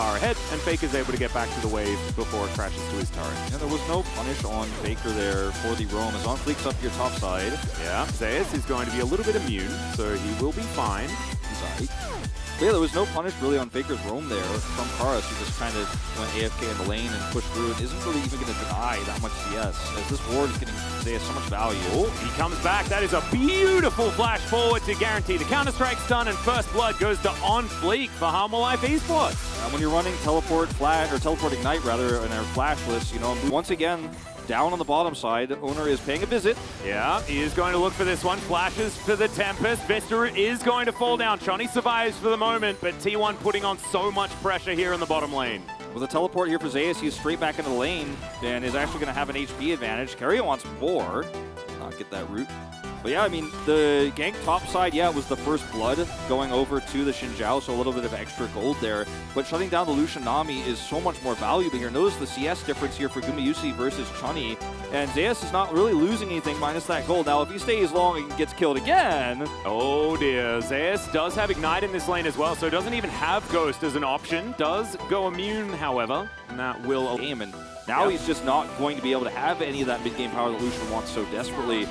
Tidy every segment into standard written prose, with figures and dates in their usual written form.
far ahead, and Faker's able to get back to the wave before it crashes to his turret. Yeah, there was no punish on Faker there for the roam. As OnFleek's up your top side. Yeah, Zeus is going to be a little bit immune, so he will be fine. He's alright. Yeah, there was no punish really on Faker's roam there from Karas, who just kind of went AFK in the lane and pushed through and isn't really even going to deny that much CS, as this ward is getting Zeus so much value. Oh, he comes back. That is a beautiful flash forward to guarantee the Counter-Strike stun, and first blood goes to OnFleek for Harmolife Esports. When you're running teleport flash, or teleport ignite rather, in our flash list, you know, once again, down on the bottom side, Owner is paying a visit. Yeah, he is going to look for this one. Flashes for the Tempest. Vista is going to fall down. Chonny survives for the moment, but T1 putting on so much pressure here in the bottom lane. With a teleport here for Zeus, he's straight back into the lane and is actually going to have an HP advantage. Carrier wants more. Not get that root. But yeah, I mean, the gank top side, yeah, it was the first blood going over to the Xin Zhao, so a little bit of extra gold there. But shutting down the Lucian Nami is so much more valuable here. Notice the CS difference here for Gumayusi versus Chunny. And Zeus is not really losing anything minus that gold. Now, if he stays long and gets killed again... Oh dear, Zeus does have Ignite in this lane as well, so doesn't even have Ghost as an option. Does go immune, however, and that will... game. And now he's just not going to be able to have any of that mid-game power that Lucian wants so desperately.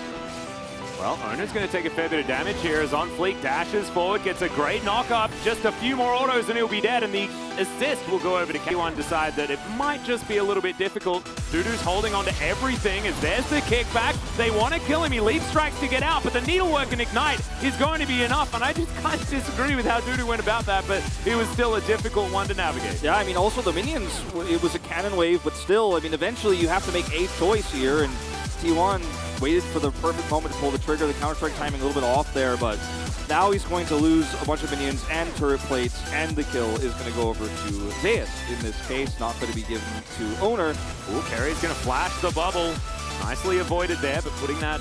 Well, Owner's going to take a fair bit of damage here as OnFleek dashes forward, gets a great knock-up, just a few more autos and he'll be dead, and the assist will go over to K1, decide that it might just be a little bit difficult. Dudu's holding on to everything as there's the kickback. They want to kill him, he leaves strikes to get out, but the Needlework and Ignite is going to be enough, and I just kind of disagree with how Dudu went about that, but it was still a difficult one to navigate. Yeah, I mean, also the minions, it was a cannon wave, but still, I mean, eventually you have to make a choice here, and T1 waited for the perfect moment to pull the trigger. The Counter-Strike timing a little bit off there, but now he's going to lose a bunch of minions and turret plates, and the kill is going to go over to Zeus in this case, not going to be given to Owner. Ooh, Carry's going to flash the bubble. Nicely avoided there, but putting that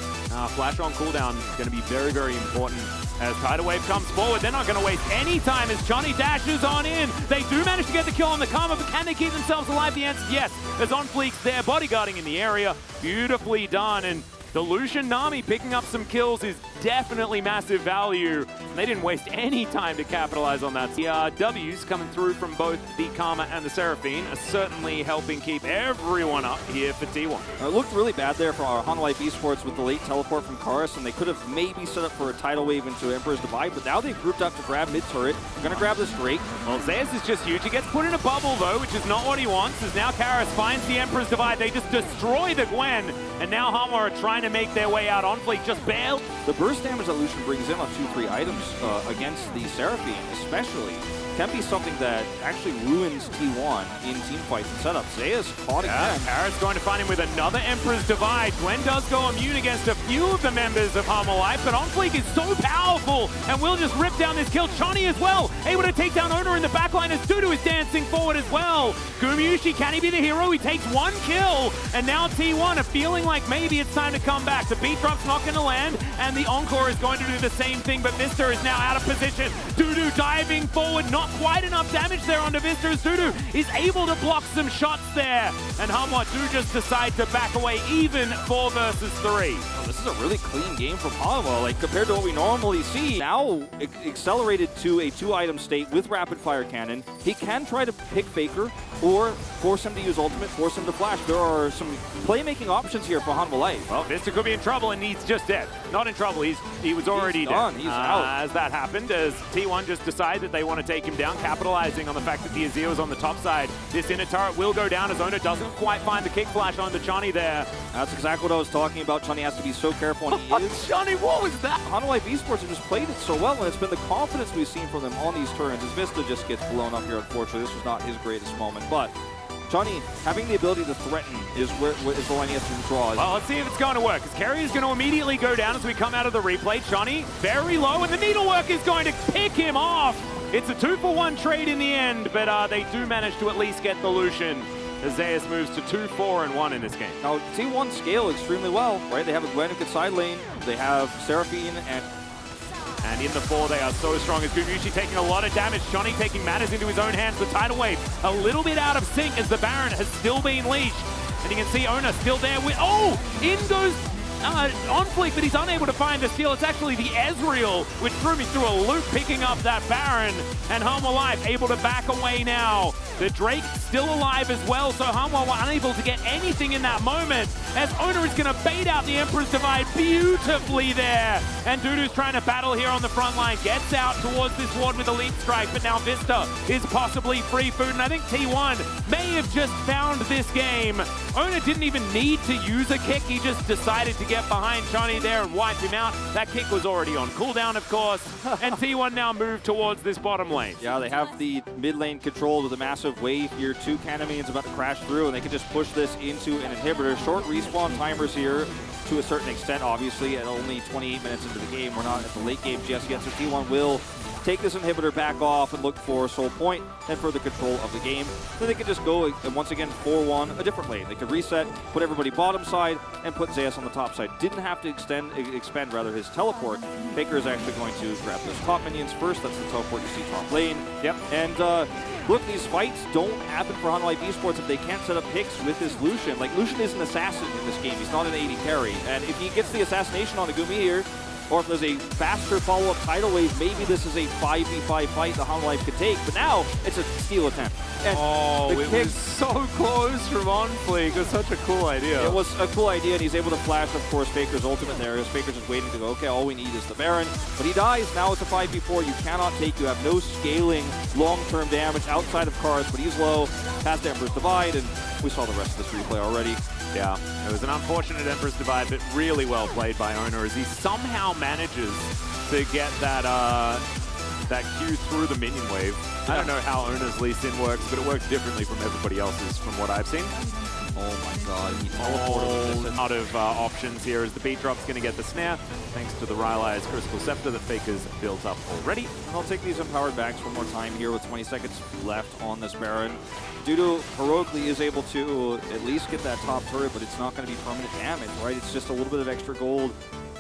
flash on cooldown is going to be very, very important. As Tidal Wave comes forward, they're not going to waste any time as Johnny dashes on in. They do manage to get the kill on the Karma, but can they keep themselves alive? The answer is yes, as OnFleek's there, bodyguarding in the area. Beautifully done, and the Lucian Nami picking up some kills is definitely massive value. They didn't waste any time to capitalize on that. The W's coming through from both the Karma and the Seraphine are certainly helping keep everyone up here for T1. It looked really bad there for our Hanwha Esports with the late teleport from Karas, and they could have maybe set up for a tidal wave into Emperor's Divide, but now they've grouped up to grab mid-turret. They're going to grab this Drake. Well, Zeus is just huge. He gets put in a bubble, though, which is not what he wants, as now Karas finds the Emperor's Divide. They just destroy the Gwen, and now Hanwha are trying to make their way out. OnFleek just bailed. The burst damage that Lucian brings in on 2-3 items against the Seraphine, especially, can be something that actually ruins T1 in teamfights and setups. Zeus caught again. Parrot's going to find him with another Emperor's Divide. Gwen does go immune against a few of the members of Harmolife, but OnFleek is so powerful and will just rip down this kill. Chonny as well, able to take down Owner in the backline as Dudu is dancing forward as well. Gumayusi, can he be the hero? He takes one kill, and now T1 are feeling like maybe it's time to come back. The beat drop's not going to land, and the Encore is going to do the same thing, but Vista is now out of position. Dudu diving forward, not quite enough damage there onto Vista as Dudu is able to block some shots there. And Hanwha do just decide to back away even 4 versus 3. Oh, this is a really clean game from Hanwha, like compared to what we normally see. Now accelerated to a 2-item state with rapid fire cannon. He can try to pick Faker or force him to use ultimate, force him to flash. There are some playmaking options here for Hanwha Life. Well, Vista could be in trouble, and he's just dead. Not in trouble, he was already done. Dead. He's out. As that happened, as T1 just decided that they want to take him down, capitalizing on the fact that the Azir is on the top side. This inner turret will go down as Owner doesn't quite find the kick flash onto Chonny there. That's exactly what I was talking about. Chonny has to be so careful, and he is. Chonny, what was that? Hanwha Esports have just played it so well, and it's been the confidence we've seen from them on these turns. As Vista just gets blown up here, unfortunately. This was not his greatest moment, but Chonny having the ability to threaten is the line he has to draw. Well, let's see if it's going to work, because Carry is going to immediately go down as we come out of the replay. Chonny very low, and the Needlework is going to pick him off. It's a 2-for-1 trade in the end, but they do manage to at least get the Lucian. As Zeus moves to 2-4-1 in this game. Now, T1 scale extremely well, right? They have a Gwen who can side lane, they have Seraphine, and in the 4 they are so strong as Gumayusi taking a lot of damage. Johnny taking matters into his own hands. The tidal wave a little bit out of sync as the Baron has still been leashed. And you can see Owner still there with, in goes OnFleek, but he's unable to find the steal. It's actually the Ezreal, which threw me through a loop picking up that Baron. And Hanwha Life able to back away now The Drake still alive as well, so Hanwha were unable to get anything in that moment, as Owner is going to bait out the Emperor's Divide beautifully there. And Dudu's trying to battle here on the front line, gets out towards this ward with a leap strike, but now Vista is possibly free food, and I think T1 may have just found this game. Owner didn't even need to use a kick, he just decided to get behind Johnny there and wipe him out. That kick was already on cooldown, of course, and T1 now move towards this bottom lane. Yeah, they have the mid lane controlled with a massive wave here. 2 Canamines about to crash through, and they can just push this into an inhibitor. Short respawn timers here to a certain extent, obviously, at only 28 minutes into the game. We're not at the late game just yet, so T1 will take this inhibitor back off and look for Soul Point and further control of the game. Then they could just go and once again 4-1 a different lane. They could reset, put everybody bottom side, and put Zeus on the top side. Didn't have to expend his teleport. Faker is actually going to grab those top minions first. That's the teleport you see top lane. Yep. And look, these fights don't happen for Hanwha Esports if they can't set up picks with this Lucian. Like, Lucian is an assassin in this game. He's not an AD carry. And if he gets the assassination on a Gumi here, or if there's a faster follow-up tidal wave, maybe this is a 5v5 fight the Hanwha could take. But now, it's a steal attempt. And it was so close from OnFleek. It was such a cool idea. It was a cool idea, and he's able to flash, of course, Faker's ultimate there. As Faker's just waiting to go, okay, all we need is the Baron. But he dies. Now it's a 5v4. You cannot take. You have no scaling long-term damage outside of Cars, but he's low. Past Emperor's Divide, and we saw the rest of this replay already. Yeah, it was an unfortunate Emperor's Divide, but really well played by Owner as he somehow manages to get that that Q through the minion wave. I don't know how Owner's Lee Sin works, but it works differently from everybody else's from what I've seen. Oh my god, he teleported out of options here as the beat drop's going to get the snare, thanks to the Rylia's Crystal Scepter that Faker's built up already. And I'll take these empowered backs one more time here with 20 seconds left on this Baron. Dudu heroically is able to at least get that top turret, but it's not going to be permanent damage, right? It's just a little bit of extra gold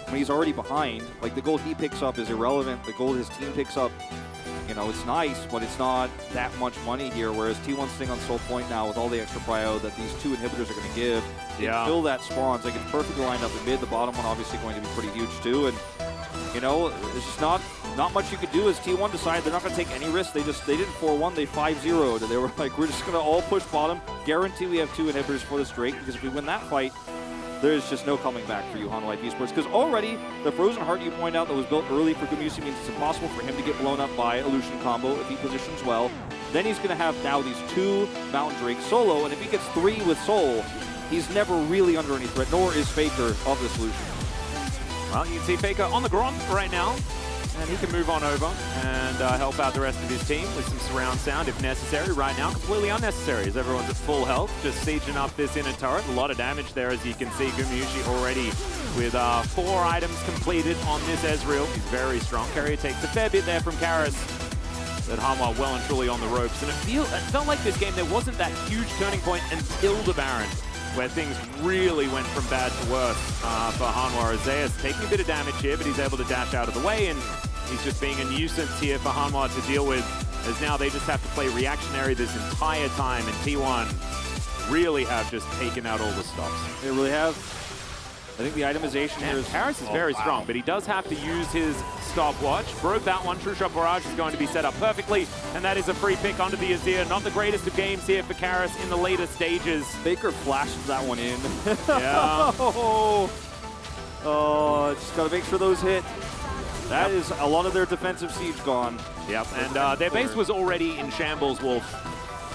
when he's already behind. Like, the gold he picks up is irrelevant. The gold his team picks up, you know, it's nice, but it's not that much money here, whereas T1's sitting on Soul Point now with all the extra prio that these 2 inhibitors are going to give. They fill that spawns. Like, it's perfectly lined up in mid. The bottom one obviously going to be pretty huge too, and you know, there's just not much you could do as T1 decided they're not going to take any risks. They didn't 4-1, they 5-0'd. They were like, we're just going to all push bottom. Guarantee we have 2 inhibitors for this Drake, because if we win that fight, there's just no coming back for you, Hanwha Esports. Because already, the Frozen Heart you point out that was built early for Gumayusi means it's impossible for him to get blown up by a Lucian combo if he positions well. Then he's going to have now these 2 Mountain Drakes solo, and if he gets 3 with Soul, he's never really under any threat, nor is Faker of this Lucian. Well, you can see Faker on the ground right now, and he can move on over and help out the rest of his team with some surround sound if necessary. Right now, completely unnecessary as everyone's at full health, just sieging up this inner turret. A lot of damage there, as you can see. Gumayusi already with 4 items completed on this Ezreal. He's very strong. Carrier takes a fair bit there from Karis. That Hanwha well and truly on the ropes. And it felt like this game, there wasn't that huge turning point until the Baron, where things really went from bad to worse for Hanwha. Zeus taking a bit of damage here, but he's able to dash out of the way, and he's just being a nuisance here for Hanwha to deal with, as now they just have to play reactionary this entire time, and T1 really have just taken out all the stops. They really have. I think the itemization here is... Karis is very strong, but he does have to use his stopwatch. Broke that one. True Shot Barrage is going to be set up perfectly, and that is a free pick onto the Azir. Not the greatest of games here for Karis in the later stages. Faker flashes that one in. Yeah. Oh, just got to make sure those hit. That is a lot of their defensive siege gone. Yep, and their base was already in shambles, Wolf.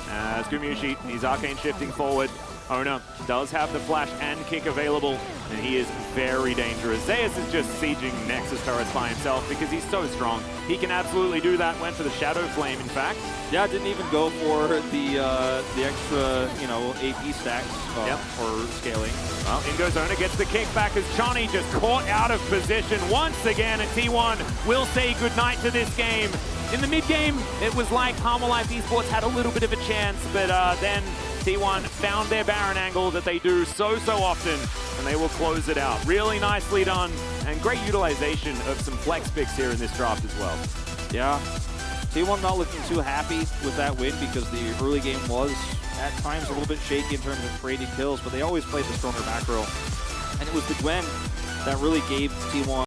As Gumayusi, he's arcane shifting forward. Owner does have the flash and kick available, and he is very dangerous. Zeus is just sieging Nexus turrets by himself because he's so strong. He can absolutely do that. Went for the Shadow Flame, in fact. Yeah, didn't even go for the extra, you know, AP stacks for scaling. Well, in goes Owner, gets the kick back as Johnny just caught out of position once again, and T1 will say goodnight to this game. In the mid-game, it was like Hanwha Esports had a little bit of a chance, but then T1 found their Baron angle that they do so often, and they will close it out. Really nicely done, and great utilization of some flex picks here in this draft as well. Yeah, T1 not looking too happy with that win because the early game was at times a little bit shaky in terms of trading kills, but they always played the stronger macro. And it was the Gwen that really gave T1